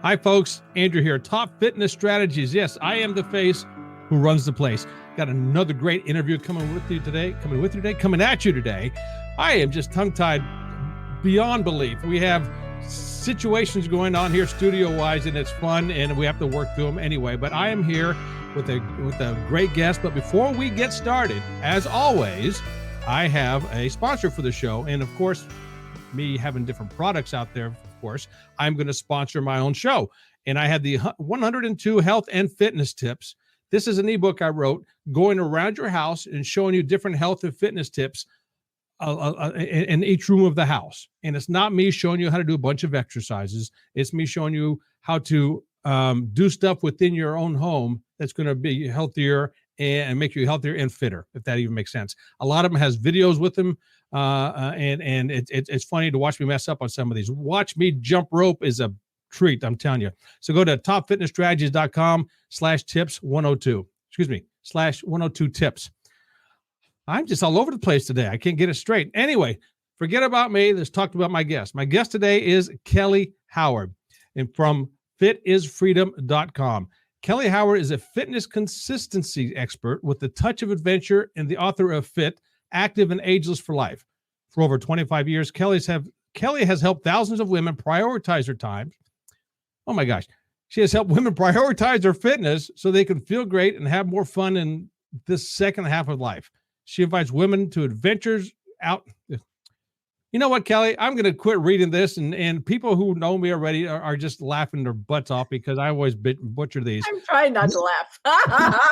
Hi, folks. Andrew here. Top Fitness Strategies. Yes, I am the face who runs the place. Got another great interview coming at you today. I am just tongue-tied beyond belief. We have situations going on here studio-wise, and it's fun, and we have to work through them anyway. But I am here with a great guest. But before we get started, as always, I have a sponsor for the show, and of course, me having different products out there, of course, I'm going to sponsor my own show. And I had the 102 health and fitness tips. This is an ebook I wrote going around your house and showing you different health and fitness tips in each room of the house. And it's not me showing you how to do a bunch of exercises. It's me showing you how to do stuff within your own home that's going to be healthier and make you healthier and fitter, if that even makes sense. A lot of them has videos with them. And it's funny to watch me mess up on some of these. Watch me jump rope is a treat, I'm telling you. So go to topfitnessstrategies.com/tips102. /102 tips. I'm just all over the place today. I can't get it straight. Anyway, forget about me. Let's talk about my guest. My guest today is Kelly Howard, and from fitisfreedom.com. Kelly Howard is a fitness consistency expert with a touch of adventure and the author of Fit, Active and Ageless for Life. For over 25 years, Kelly has helped thousands of women prioritize their time. Oh my gosh. She has helped women prioritize their fitness so they can feel great and have more fun in this second half of life. She invites women to adventures out. You know what, Kelly? I'm going to quit reading this, and people who know me already are just laughing their butts off because I always butcher these. I'm trying not to laugh.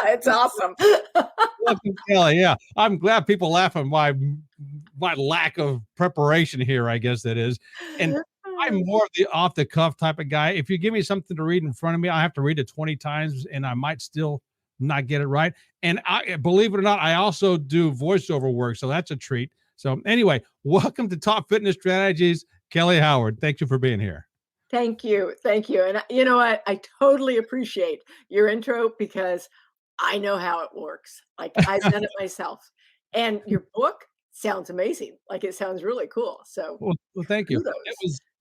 It's awesome. Welcome, Kelly. Yeah, I'm glad people laugh at my lack of preparation here, I guess that is. And I'm more of the off-the-cuff type of guy. If you give me something to read in front of me, I have to read it 20 times, and I might still not get it right. And believe it or not, I also do voiceover work, so that's a treat. So anyway, welcome to Top Fitness Strategies, Kelly Howard. Thank you for being here. Thank you. Thank you. And you know what? I totally appreciate your intro because I know how it works. Like I've done it myself. And your book sounds amazing. Like it sounds really cool. So well thank you.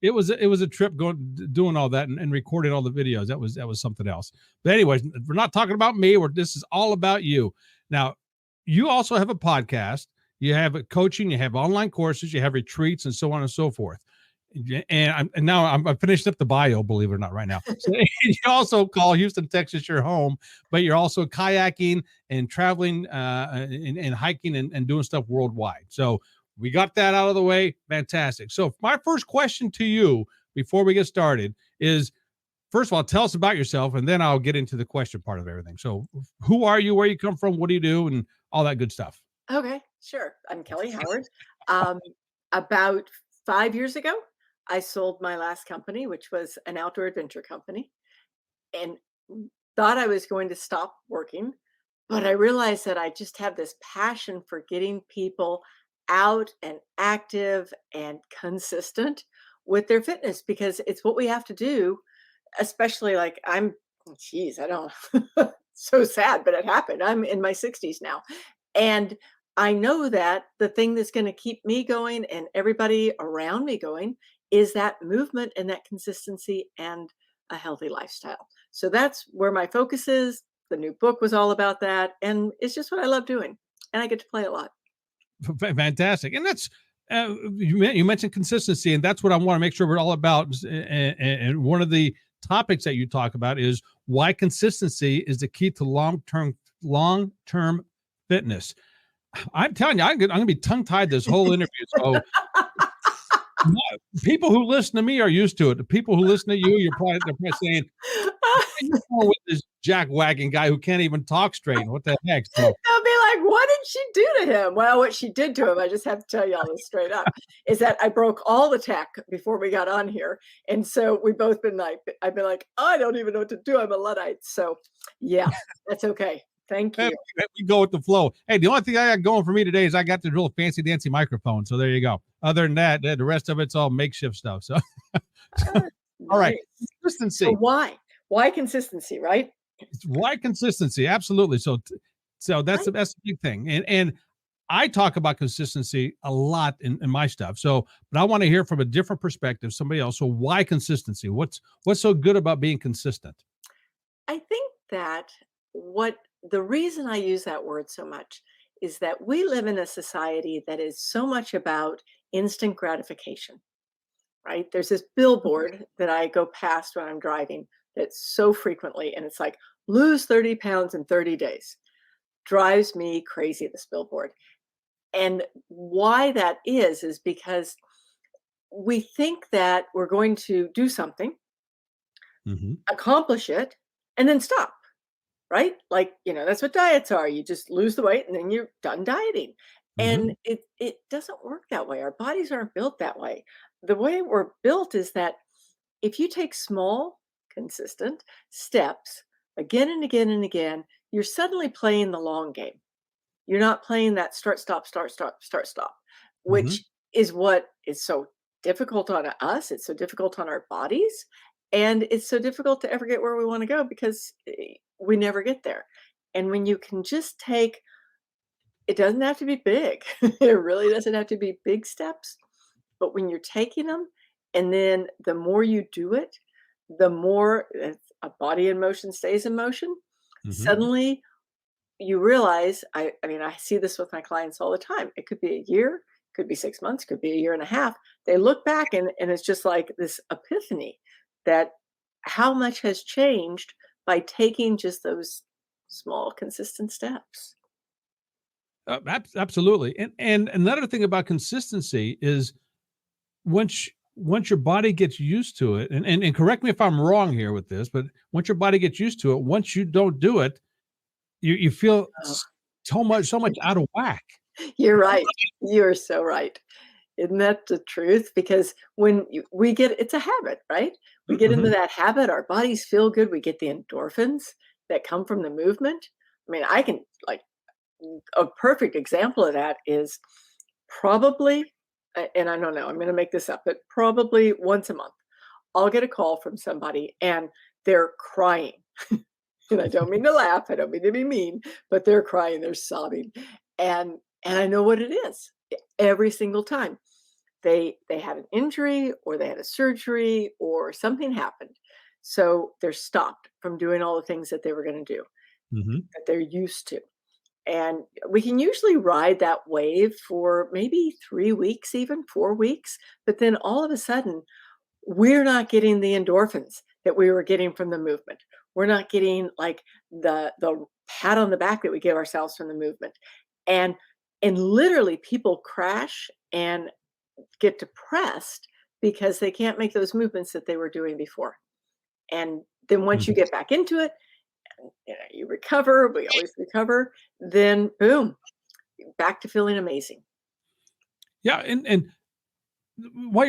It was a trip doing all that and recording all the videos. That was something else. But anyways, we're not talking about me. This is all about you. Now, you also have a podcast. You have coaching, you have online courses, you have retreats, and so on and so forth. And I'm finishing up the bio, believe it or not, right now. So, you also call Houston, Texas your home, but you're also kayaking and traveling and hiking and doing stuff worldwide. So we got that out of the way. Fantastic. So my first question to you before we get started is, first of all, tell us about yourself, and then I'll get into the question part of everything. So who are you, where you come from, what do you do, and all that good stuff. Okay, sure. I'm Kelly Howard. About 5 years ago, I sold my last company, which was an outdoor adventure company, and thought I was going to stop working. But I realized that I just have this passion for getting people out and active and consistent with their fitness because it's what we have to do, especially like I don't, so sad, but it happened. I'm in my 60s now. And I know that the thing that's going to keep me going and everybody around me going is that movement and that consistency and a healthy lifestyle. So that's where my focus is. The new book was all about that. And it's just what I love doing. And I get to play a lot. Fantastic. And that's, you mentioned consistency, and that's what I want to make sure we're all about. And one of the topics that you talk about is why consistency is the key to long-term fitness. I'm telling you, I'm going to be tongue-tied this whole interview. So people who listen to me are used to it. The people who listen to you, they're probably saying, with this jack-wagging guy who can't even talk straight. What the heck? So, they'll be like, what did she do to him? Well, what she did to him, I just have to tell you all this straight up, is that I broke all the tech before we got on here. And so we've both been like, I've been like, I don't even know what to do. I'm a Luddite. So yeah, that's okay. Thank you. We go with the flow. Hey, the only thing I got going for me today is I got the real fancy dancy microphone. So there you go. Other than that, the rest of it's all makeshift stuff. So, all right. Consistency. So why consistency, right? Why consistency? Absolutely. So that's the big thing. And I talk about consistency a lot in my stuff. So, but I want to hear from a different perspective, somebody else. So why consistency? What's so good about being consistent? I think that what the reason I use that word so much is that we live in a society that is so much about instant gratification, right? There's this billboard that I go past when I'm driving that's so frequently, and it's like, lose 30 pounds in 30 days. Drives me crazy, this billboard. And why that is because we think that we're going to do something, Hmm. accomplish it, and then stop. Right? Like, that's what diets are. You just lose the weight and then you're done dieting. And Hmm. it doesn't work that way. Our bodies aren't built that way. The way we're built is that if you take small, consistent steps again and again and again, you're suddenly playing the long game. You're not playing that start, stop, start, stop, start, stop, Hmm. which is what is so difficult on us. It's so difficult on our bodies. And it's so difficult to ever get where we want to go because we never get there. And when you can just take, it doesn't have to be big. It really doesn't have to be big steps. But when you're taking them, and then the more you do it, the more a body in motion stays in motion. Hmm. Suddenly you realize, I mean, I see this with my clients all the time. It could be a year, could be 6 months, could be a year and a half. They look back and it's just like this epiphany that how much has changed by taking just those small, consistent steps. Absolutely. And another thing about consistency is once your body gets used to it, and correct me if I'm wrong here with this, but once your body gets used to it, once you don't do it, you feel Oh, so much out of whack. you're right. You're so right. Isn't that the truth? Because when we get, it's a habit, right? We get into Mhm. that habit, our bodies feel good. We get the endorphins that come from the movement. I mean, I can like a perfect example of that is probably, and I don't know, I'm going to make this up, but probably once a month, I'll get a call from somebody and they're crying. And I don't mean to laugh, I don't mean to be mean, but they're crying, they're sobbing. And I know what it is every single time. They had an injury or they had a surgery or something happened. So they're stopped from doing all the things that they were going to do Mhm. that they're used to. And we can usually ride that wave for maybe 3 weeks, even 4 weeks, but then all of a sudden, we're not getting the endorphins that we were getting from the movement. We're not getting, like, the pat on the back that we give ourselves from the movement. And literally people crash and get depressed because they can't make those movements that they were doing before. And then once you Mhm. get back into it, you recover, we always recover, then boom, back to feeling amazing. Yeah, and while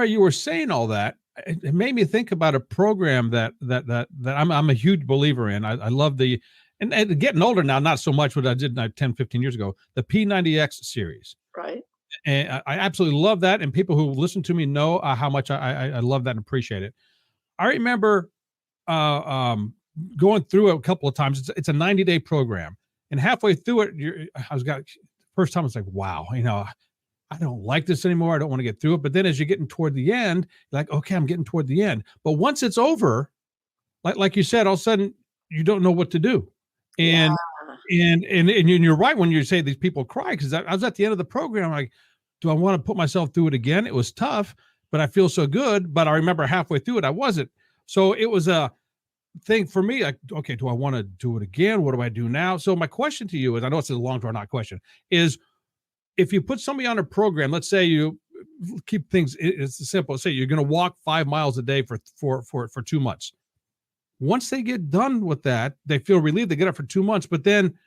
you were saying all that, it made me think about a program that I'm a huge believer in. I love and getting older now, not so much what I did 10, 15 years ago, the P90X series. Right? And I absolutely love that. And people who listen to me know how much I love that and appreciate it. I remember uh, um, going through it a couple of times. It's a 90-day program, and halfway through it, I was got first time. It's like, wow, I don't like this anymore. I don't want to get through it. But then as you're getting toward the end, you're like, okay, I'm getting toward the end. But once it's over, like you said, all of a sudden you don't know what to do. Yeah. And you're right when you say these people cry, because I was at the end of the program, like, do I want to put myself through it again? It was tough, but I feel so good. But I remember halfway through it, I wasn't. So it was a thing for me, like, okay, do I want to do it again? What do I do now? So my question to you is, I know it's a long drawn out question, is if you put somebody on a program, let's say you keep things, it's simple. Say you're going to walk 5 miles a day for 2 months. Once they get done with that, they feel relieved. They get up for 2 months, but then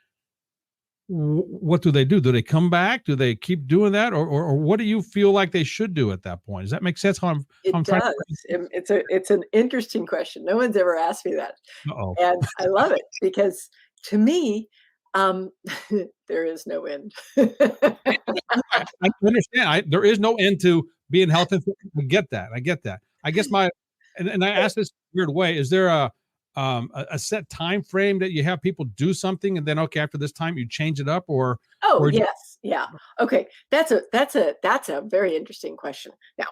what do they do? Do they come back? Do they keep doing that, or what do you feel like they should do at that point? Does that make sense? How I'm It trying does. to. It's an interesting question. No one's ever asked me that, Uh-oh. and I love it because to me, um, there is no end. I understand. There is no end to being healthy. I get that. I get that. I guess and I ask this weird way: is there a set time frame that you have people do something, and then okay, after this time you change it up, Oh, or yes. Yeah. Okay. That's a very interesting question. Now,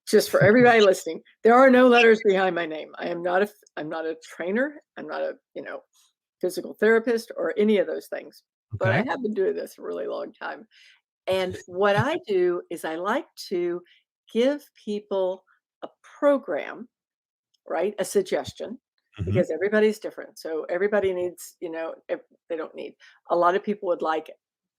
just for everybody listening, there are no letters behind my name. I'm not a trainer. I'm not a, physical therapist or any of those things. But I okay. have been doing this a really long time. And what I do is I like to give people a program, right? A suggestion, Hmm. because everybody's different. So everybody needs, they don't need. A lot of people would like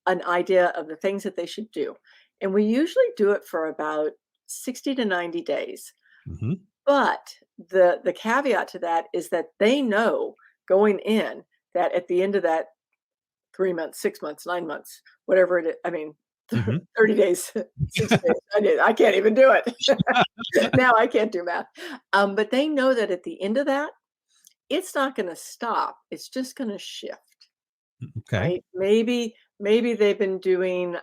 an idea of the things that they should do. And we usually do it for about 60 to 90 days. Hmm. But the caveat to that is that they know going in that at the end of that 3 months, 6 months, 9 months, whatever it is, I mean, Hmm. 30 days, 60 days. I can't even do it. Now I can't do math. But they know that at the end of that, it's not going to stop. It's just going to shift, Okay. right? Maybe they've been doing,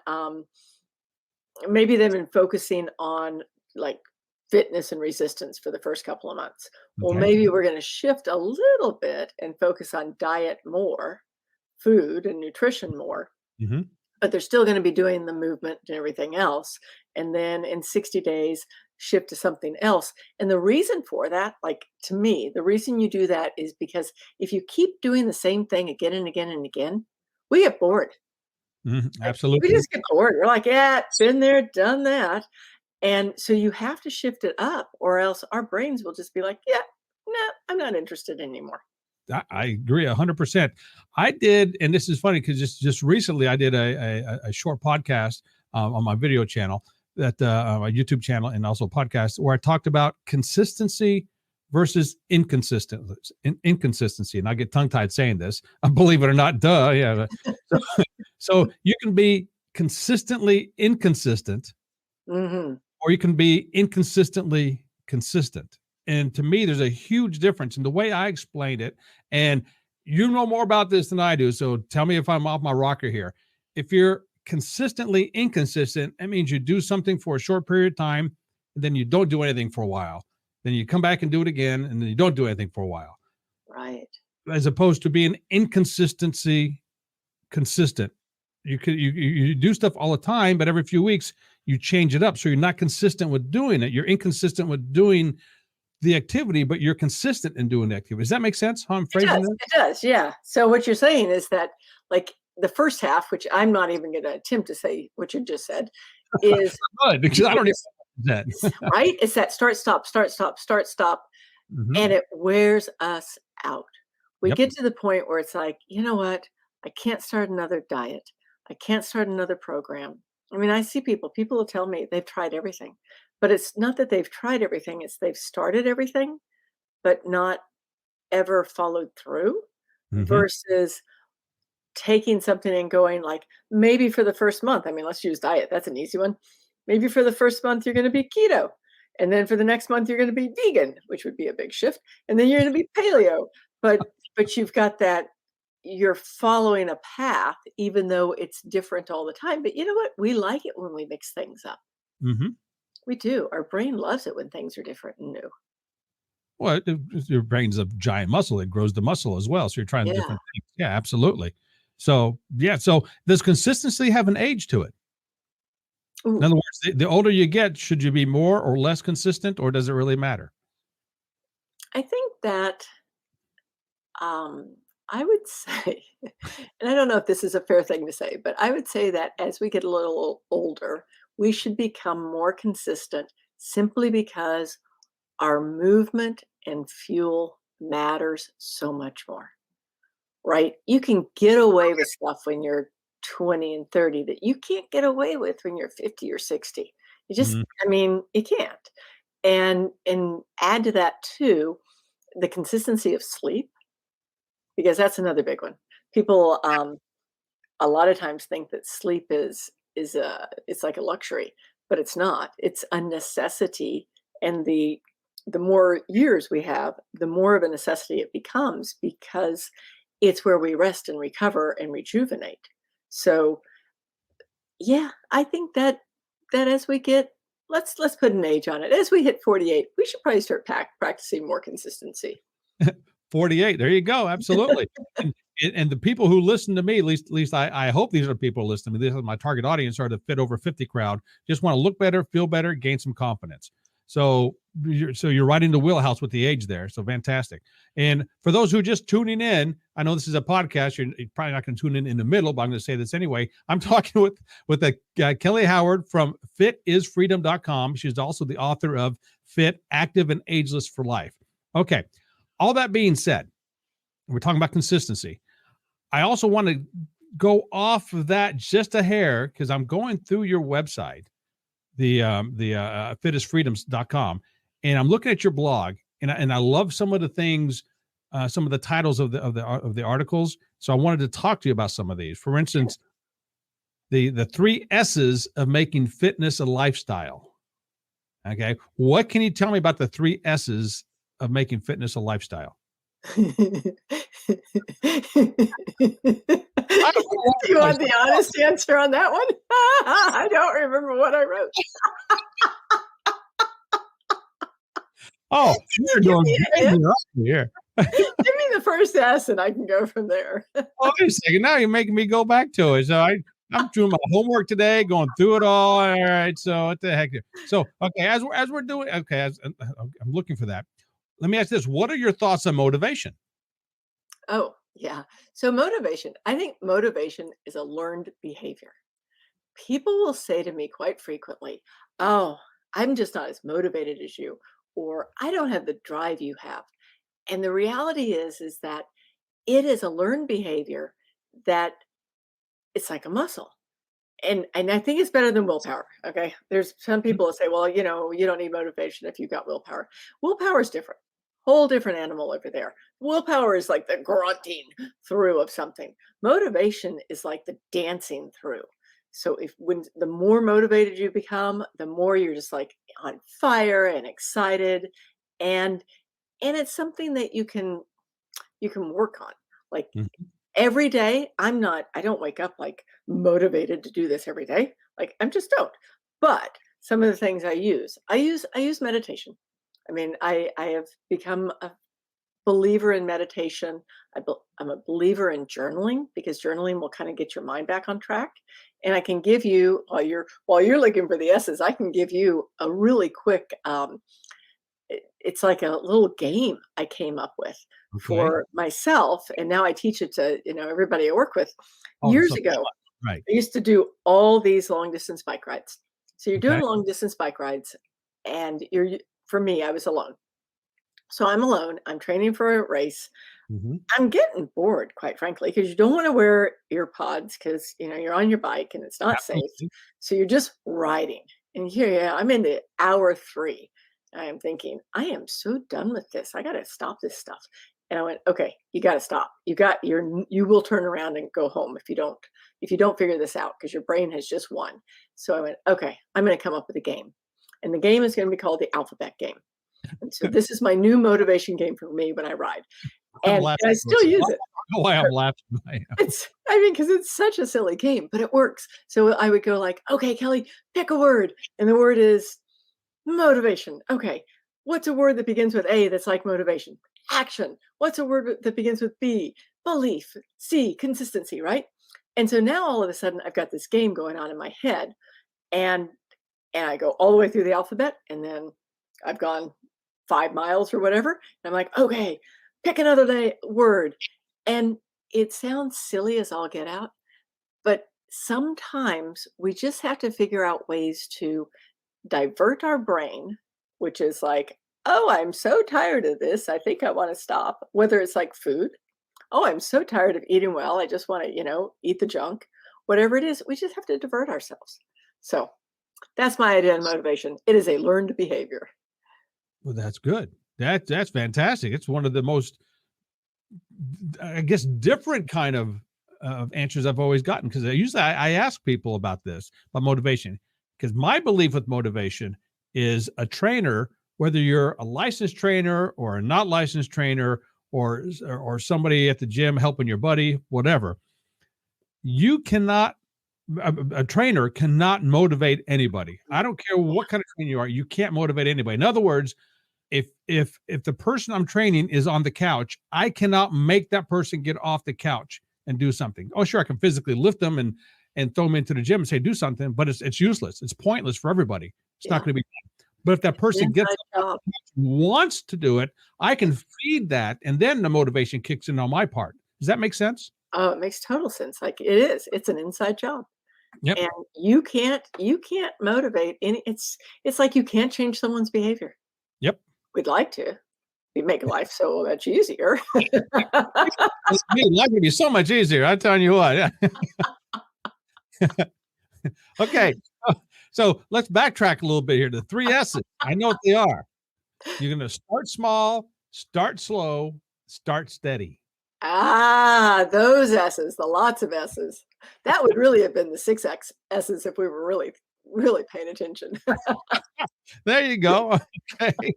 maybe they've been focusing on like fitness and resistance for the first couple of months. Well, Okay. maybe we're going to shift a little bit and focus on diet more, food and nutrition more, Hmm. but they're still going to be doing the movement and everything else. And then in 60 days, shift to something else. And the reason for that, like to me, the reason you do that is because if you keep doing the same thing again and again and again, we get bored. Hmm. Like, we Absolutely. just get bored. We're like, yeah, been there, done that. And so you have to shift it up, or else our brains will just be like, yeah, no, I'm not interested anymore. I agree 100%. I did, and this is funny because just recently I did a short podcast on my video channel, that my YouTube channel, and also podcast, where I talked about consistency versus inconsistency. And I get tongue tied saying this. Believe it or not, duh. Yeah. So, so you can be consistently inconsistent, Hmm. or you can be inconsistently consistent. And to me, there's a huge difference in the way I explained it. And you know more about this than I do. So tell me if I'm off my rocker here. If you're consistently inconsistent, that means you do something for a short period of time, and then you don't do anything for a while. Then you come back and do it again, and then you don't do anything for a while. Right. As opposed to being inconsistency consistent. You do stuff all the time, but every few weeks you change it up. So you're not consistent with doing it. You're inconsistent with doing the activity, but you're consistent in doing the activity. Does that make sense how I'm It phrasing does. that? It does. Yeah. So what you're saying is that, like, the first half, which I'm not even going to attempt to say what you just said, is Good, because you I can don't even just, know that. right? It's that start, stop, start, stop, start, stop. Hmm. And it wears us out. We Yep. get to the point where it's like, you know what? I can't start another diet. I can't start another program. I mean, I see people will tell me they've tried everything, but it's not that they've tried everything, it's they've started everything, but not ever followed through, Hmm. versus taking something and going like, maybe for the first month, I mean, let's use diet. That's an easy one. Maybe for the first month, you're going to be keto. And then for the next month, you're going to be vegan, which would be a big shift. And then you're going to be paleo. But you've got that, you're following a path, even though it's different all the time. But you know what? We like it when we mix things up. Hmm. We do. Our brain loves it when things are different and new. Well, your brain's a giant muscle. It grows the muscle as well. So you're trying Yeah. different things. Yeah, absolutely. So yeah. So does consistency have an age to it? In Ooh, other words, the older you get, should you be more or less consistent, or does it really matter? I think that, Um, I would say, and I don't know if this is a fair thing to say, but I would say that as we get a little older, we should become more consistent, simply because our movement and fuel matters so much more, right? You can get away with stuff when you're 20 and 30 that you can't get away with when you're 50 or 60. You just, Mhm. I mean, you can't. And add to that too, the consistency of sleep, because that's another big one. People, a lot of times think that sleep is a, it's like a luxury, but it's not. It's a necessity, and the more years we have, the more of a necessity it becomes, because it's where we rest and recover and rejuvenate. So yeah, I think that as we get, let's put an age on it. As we hit 48, we should probably start practicing more consistency. 48. There you go. Absolutely. And the people who listen to me, at least I hope these are people who listen to me. This is my target audience, are the fit over 50 crowd. Just want to look better, feel better, gain some confidence. So you're right in the wheelhouse with the age there. So fantastic. And for those who are just tuning in, I know this is a podcast. You're probably not going to tune in the middle, but I'm going to say this anyway. I'm talking with Kelly Howard from fitisfreedom.com. She's also the author of Fit, Active, and Ageless for Life. Okay. All that being said, we're talking about consistency. I also want to go off of that just a hair because I'm going through your website, the fitisfreedoms.com, and I'm looking at your blog, and I love some of the things, some of the titles of the articles. So I wanted to talk to you about some of these. For instance, the 3 S's of making fitness a lifestyle. Okay, what can you tell me about the 3 S's of making fitness a lifestyle? Do you want the honest answer on that one? I don't remember what I wrote. Oh, you're doing here. Give me the first S and I can go from there. Wait a second. Now you're making me go back to it. So I'm doing my homework today, going through it all. All right. So what the heck? So, okay. As we're doing, okay. I'm looking for that. Let me ask this. What are your thoughts on motivation? Oh, yeah. So motivation, I think motivation is a learned behavior. People will say to me quite frequently, "Oh, I'm just not as motivated as you," or "I don't have the drive you have." And the reality is that it is a learned behavior that it's like a muscle. And I think it's better than willpower. Okay. There's some people that say, well, you don't need motivation if you've got willpower. Willpower is different. Whole different animal over there. Willpower is like the grunting through of something. Motivation is like the dancing through. So when the more motivated you become, the more you're just like on fire and excited. And it's something that you can work on. Like every day, I don't wake up like motivated to do this every day. Like I just don't. But some of the things I use meditation. I mean, I have become a believer in meditation. I'm a believer in journaling because journaling will kind of get your mind back on track. And I can give you, while you're looking for the S's, I can give you a really quick, it's like a little game I came up with for myself. And now I teach it to, everybody I work with. Years ago, right. I used to do all these long distance bike rides. So you're doing long distance bike rides and for me, I was alone. So I'm alone. I'm training for a race. I'm getting bored, quite frankly, because you don't want to wear ear pods because, you're on your bike and it's not safe. So you're just riding. And here, I'm in the hour 3. I am thinking, I am so done with this. I got to stop this stuff. And I went, okay, you got to stop. You will turn around and go home if you don't figure this out because your brain has just won. So I went, okay, I'm going to come up with a game. And the game is going to be called the alphabet game. And so this is my new motivation game for me when I ride. And I still use it. Why I'm laughing. Because it's such a silly game, but it works. So I would go like, okay, Kelly, pick a word. And the word is motivation. Okay. What's a word that begins with A that's like motivation? Action. What's a word that begins with B? Belief. C, consistency, right? And so now all of a sudden I've got this game going on in my head and I go all the way through the alphabet and then I've gone 5 miles or whatever. And I'm like, okay, pick another word. And it sounds silly as all get out, but sometimes we just have to figure out ways to divert our brain, which is like, oh, I'm so tired of this. I think I want to stop, whether it's like food. Oh, I'm so tired of eating well. I just want to, eat the junk, whatever it is. We just have to divert ourselves. So that's my idea of motivation. It is a learned behavior. Well, that's good. That's fantastic. It's one of the most, I guess, different kind of answers I've always gotten because usually I ask people about motivation, because my belief with motivation is a trainer, whether you're a licensed trainer or a not licensed trainer or somebody at the gym helping your buddy, whatever, a trainer cannot motivate anybody. I don't care what kind of trainer you are. You can't motivate anybody. In other words, if the person I'm training is on the couch, I cannot make that person get off the couch and do something. Oh, sure, I can physically lift them and throw them into the gym and say do something, but it's useless. It's pointless for everybody. It's not going to be. But if that person gets up, wants to do it, I can feed that, and then the motivation kicks in on my part. Does that make sense? Oh, it makes total sense. Like it is. It's an inside job. Yep. And you can't motivate any. It's like you can't change someone's behavior. Yep. We'd like to. We'd make life so much easier. Life would be so much easier. I'm telling you what. Okay. So let's backtrack a little bit here. The 3 S's. I know what they are. You're going to start small, start slow, start steady. Ah, those S's, the lots of S's. That would really have been the 6 S's if we were really, really paying attention. There you go. Okay.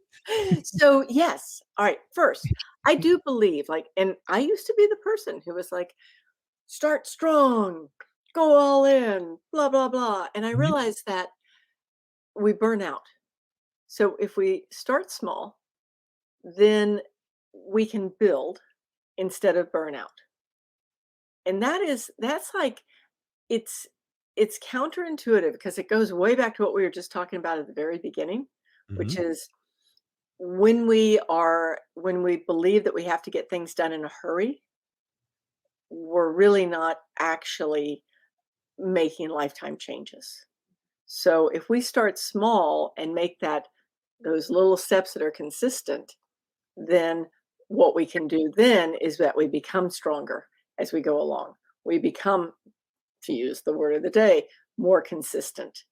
So, yes. All right. First, I do believe, like, and I used to be the person who was like, start strong, go all in, blah, blah, blah. And I realized that we burn out. So if we start small, then we can build instead of burn out. And that's like, it's counterintuitive because it goes way back to what we were just talking about at the very beginning, which is when we believe that we have to get things done in a hurry, we're really not actually making lifetime changes. So if we start small and make those little steps that are consistent, then what we can do then is that we become stronger as we go along. We become, to use the word of the day, more consistent.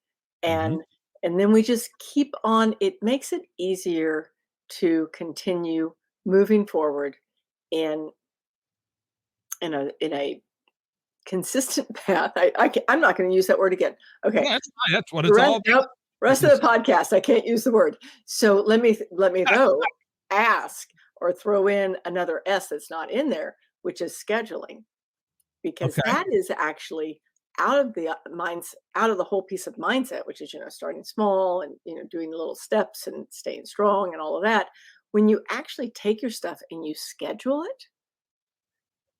And then we just keep on. It makes it easier to continue moving forward in a consistent path. I'm not going to use that word again. Okay. Yeah, that's what it's all about. Rest of the podcast, I can't use the word. So let me though ask or throw in another S that's not in there, which is scheduling, because that is actually out of the whole piece of mindset, which is, starting small and, doing little steps and staying strong and all of that. When you actually take your stuff and you schedule it,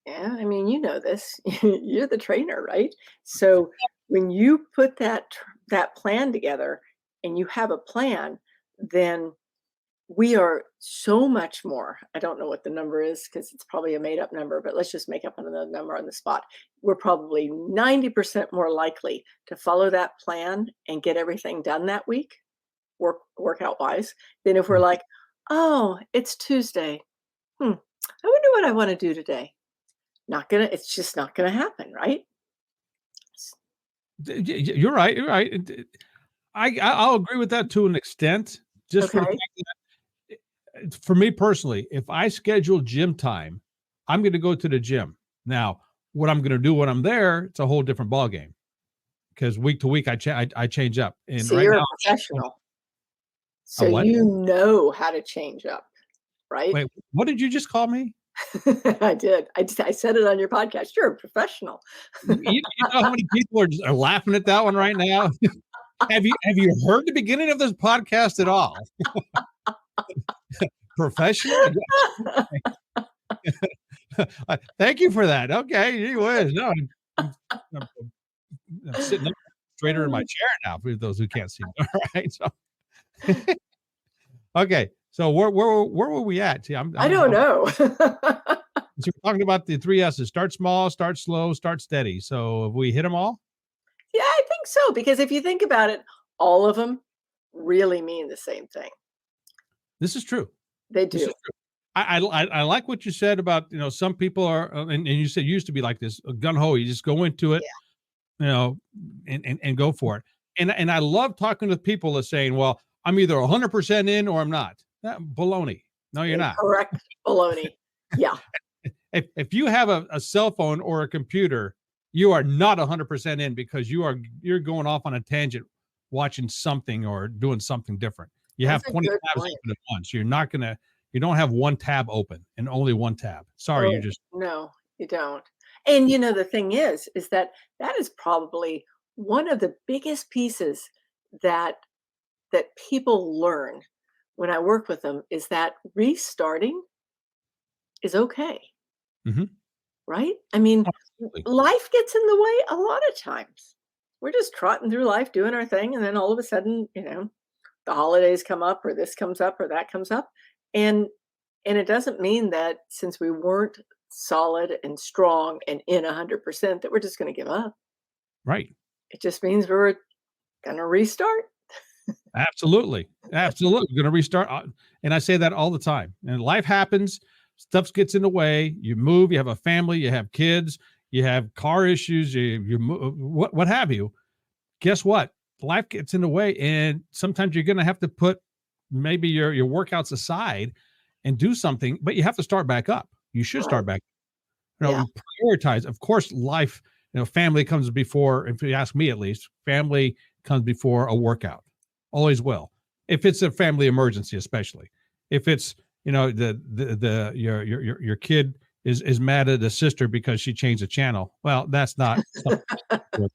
yeah, I mean, you know this, you're the trainer, right? So when you put that plan together and you have a plan, then we are so much more. I don't know what the number is because it's probably a made up number, but let's just make up another number on the spot. We're probably 90% more likely to follow that plan and get everything done that week, workout wise, than if we're like, oh, it's Tuesday. I wonder what I want to do today. It's just not gonna happen, right? You're right. You're right. I'll agree with that to an extent. Just for the fact that, for me personally, if I schedule gym time, I'm going to go to the gym. Now, what I'm going to do when I'm there, it's a whole different ballgame. Because week to week, I change up. And so you're a professional. So you know how to change up, right? Wait, what did you just call me? I did. I said it on your podcast. You're a professional. You know how many people are laughing at that one right now? Have you heard the beginning of this podcast at all? Professional? Thank you for that. Okay, you was. No, I'm sitting up straighter in my chair now for those who can't see me. All right. So okay. So where were we at? See, I don't know. So we're talking about the 3 S's: start small, start slow, start steady. So have we hit them all? Yeah, I think so. Because if you think about it, all of them really mean the same thing. This is true. They do. I like what you said about, some people are, and you said you used to be like this, gun ho. You just go into it, and go for it. And I love talking to people that saying, well, I'm either 100% in or I'm not. Baloney. No, you're not. Correct. Baloney. Yeah. If you have a cell phone or a computer, you are not 100% in because you're going off on a tangent, watching something or doing something different. You have 20 tabs open at once. You don't have one tab open and only one tab. Sorry, no, you don't. And the thing is that is probably one of the biggest pieces that people learn when I work with them is that restarting is okay, Hmm. right? I mean, Absolutely. life gets in the way a lot of times. We're just trotting through life doing our thing, and then all of a sudden, the holidays come up or this comes up or that comes up. And it doesn't mean that since we weren't solid and strong and in 100% that we're just going to give up. Right. It just means we're going to restart. Absolutely. Absolutely. Going to restart. And I say that all the time. And life happens, stuff gets in the way. You move, you have a family, you have kids, you have car issues, what have you. Guess what? Life gets in the way. And sometimes you're going to have to put maybe your workouts aside and do something, but you have to start back up. You should Right. start back. Yeah. Prioritize. Of course, life, family comes before, if you ask me at least, family comes before a workout. Always will. If it's a family emergency, especially. If it's, the your kid is mad at the sister because she changed the channel. Well, that's not something.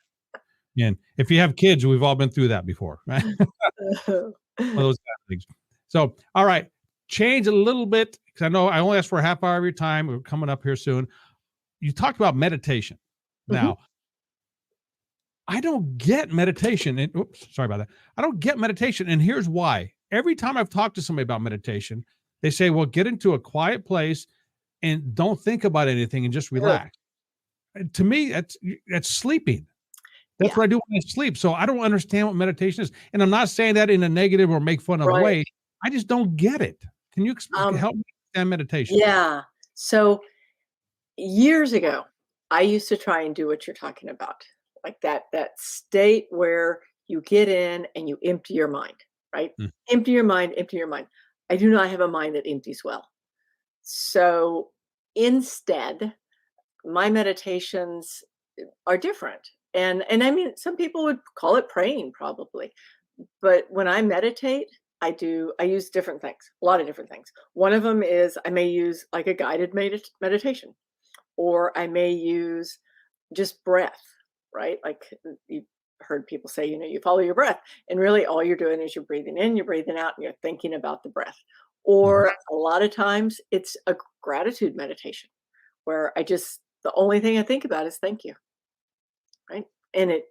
And if you have kids, we've all been through that before, right? One of those kind of things. So, all right, change a little bit because I know I only asked for a half hour of your time. We're coming up here soon. You talked about meditation. Mhm. Now, I don't get meditation. And, oops, sorry about that. I don't get meditation. And here's why. Every time I've talked to somebody about meditation, they say, well, get into a quiet place and don't think about anything and just Ugh. relax. And to me, that's sleeping. That's Yeah. what I do when I sleep. So I don't understand what meditation is. And I'm not saying that in a negative or make fun of Right. way. I just don't get it. Can you Um, help me understand meditation? yeah. So years ago, I used to try and do what you're talking about, like that state where you get in and you empty your mind, right? Mm, Empty your mind, empty your mind. I do not have a mind that empties well. So instead, my meditations are different. And I mean, some people would call it praying probably. But when I meditate, I use different things, a lot of different things. One of them is I may use like a guided meditation, or I may use just breath, right? Like you heard people say, you follow your breath. And really all you're doing is you're breathing in, you're breathing out, and you're thinking about the breath. mhm. Or a lot of times it's a gratitude meditation where the only thing I think about is thank you, right? And it,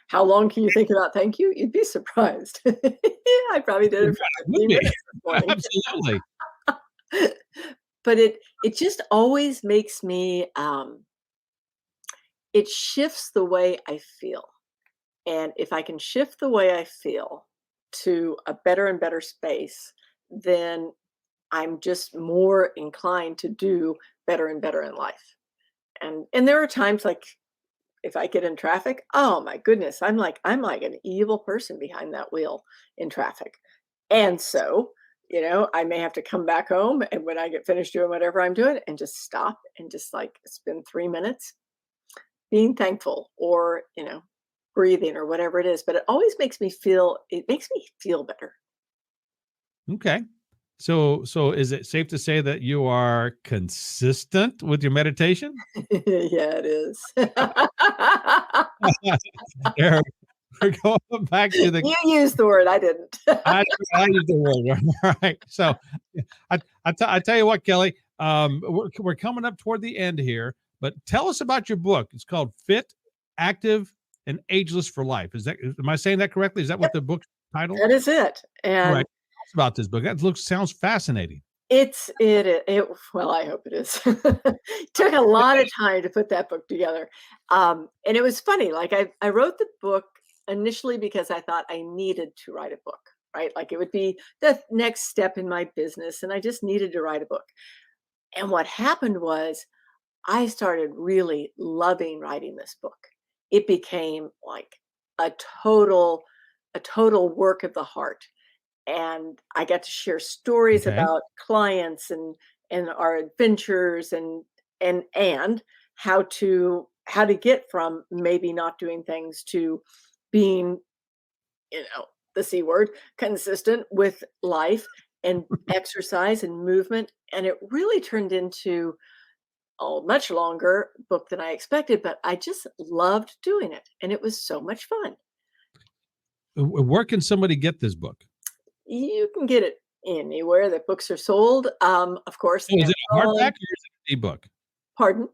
how long can you think about thank you? You'd be surprised. I probably did Yeah, it for it would 15 be. minutes this morning. Absolutely. But it just always makes me it shifts the way I feel. And if I can shift the way I feel to a better and better space, then I'm just more inclined to do better and better in life. And there are times like if I get in traffic, oh my goodness, I'm like an evil person behind that wheel in traffic. And so, I may have to come back home and when I get finished doing whatever I'm doing and just stop and just like spend 3 minutes being thankful or, breathing or whatever it is. But it makes me feel better. Okay. So is it safe to say that you are consistent with your meditation? Yeah, it is. There, we're going back to the You used the word, I didn't. I I use the word, right. So, I tell you what, Kelly, we're coming up toward the end here, but tell us about your book. It's called Fit, Active, and Ageless for Life. Am I saying that correctly? Is that what Yep, the book's title? that is it. All right. And Tell us about this book. Sounds fascinating. well, I hope it is. Took a lot of time to put that book together. And it was funny, like I wrote the book initially because I thought I needed to write a book, right? Like it would be the next step in my business, and I just needed to write a book. And what happened was I started really loving writing this book. It became like a total a total work of the heart, and I got to share stories Okay. about clients and our adventures and how to get from maybe not doing things to being, the C word, consistent with life and exercise and movement. And it really turned into a much longer book than I expected, but I just loved doing it. And it was so much fun. Where can somebody get this book? You can get it anywhere that books are sold. Of course, Oh, is it a hardback Amazon. or is it an ebook? Pardon?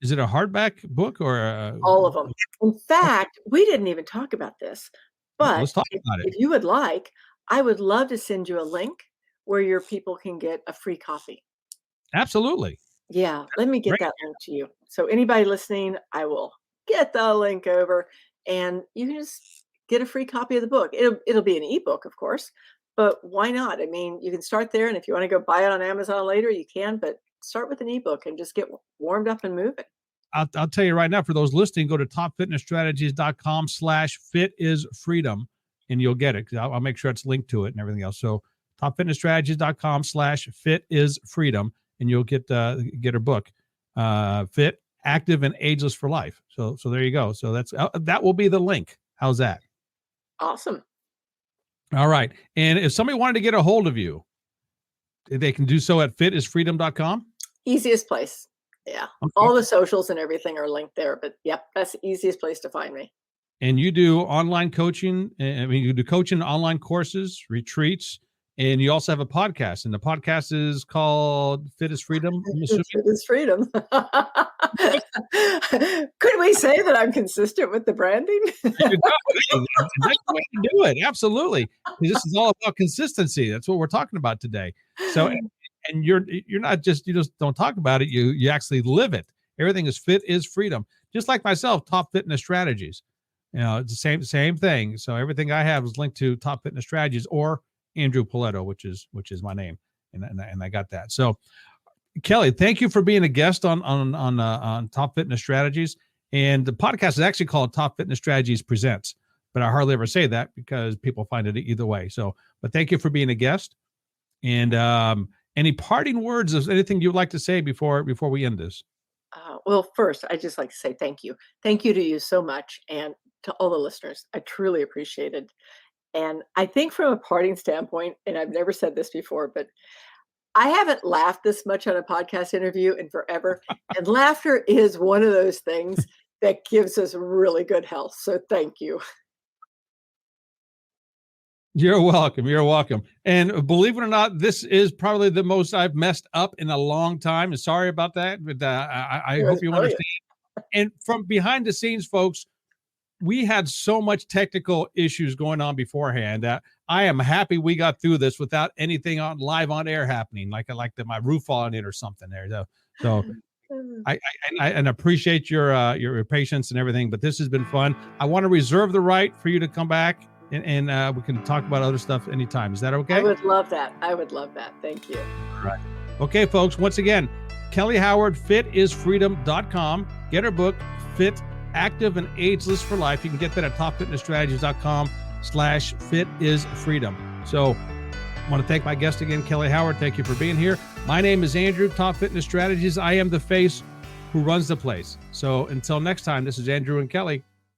Is it a hardback book or All of them. In fact, we didn't even talk about this, well, but let's talk if about it. if you would like, I would love to send you a link where your people can get a free copy. Absolutely. Yeah, let me get Great. that link to you. So anybody listening, I will get the link over, and you can just get a free copy of the book. It'll be an ebook, of course, but why not? I mean, you can start there, and if you want to go buy it on Amazon later, you can, but start with an ebook and just get warmed up and moving. I'll tell you right now, for those listening, go to topfitnessstrategies.com/fit-is-freedom and you'll get it. I'll make sure it's linked to it and everything else. So topfitnessstrategies.com/fit-is-freedom and you'll get her book, Fit, Active, and Ageless for Life. So there you go. So that will be the link. How's that? Awesome. All right. And if somebody wanted to get a hold of you, they can do so at fitisfreedom.com. Easiest place. Yeah. Okay. All the socials and everything are linked there, but yep, that's the easiest place to find me. And you do online coaching. I mean, you do coaching, online courses, retreats, and you also have a podcast. And the podcast is called Fit is Freedom. I'm assuming. Fit is freedom. Could we say that I'm consistent with the branding? That's the way to do it. Absolutely. This is all about consistency. That's what we're talking about today. So, and you're not just, you just don't talk about it. You actually live it. Everything is Fit is Freedom. Just like myself, Top Fitness Strategies. You know, it's the same thing. So everything I have is linked to Top Fitness Strategies or Andrew Poletto, which is my name, and I got that. So, Kelly, thank you for being a guest on Top Fitness Strategies. And the podcast is actually called Top Fitness Strategies Presents, but I hardly ever say that because people find it either way. So, but thank you for being a guest. And any parting words of anything you'd like to say before we end this? Well, first, I just like to say thank you. Thank you to you so much, and to all the listeners. I truly appreciate it. And I think from a parting standpoint, and I've never said this before, but I haven't laughed this much on a podcast interview in forever. And laughter is one of those things that gives us really good health. So thank you. You're welcome. You're welcome. And believe it or not, this is probably the most I've messed up in a long time. And sorry about that, but I hope you understand. And from behind the scenes, folks, we had so much technical issues going on beforehand that I am happy we got through this without anything live on air happening, like my roof falling in or something there. So I appreciate your patience and everything, but this has been fun. I want to reserve the right for you to come back and we can talk about other stuff anytime. Is that okay? I would love that. Thank you. All right. Okay, folks, once again, Kelly Howard, fitisfreedom.com. Get her book, Fit, Active, and Ageless for Life. You can get that at topfitnessstrategies.com/fit-is-freedom. So I want to thank my guest again, Kelly Howard. Thank you for being here. My name is Andrew, Top Fitness Strategies. I am the face who runs the place. So until next time, this is Andrew and Kelly.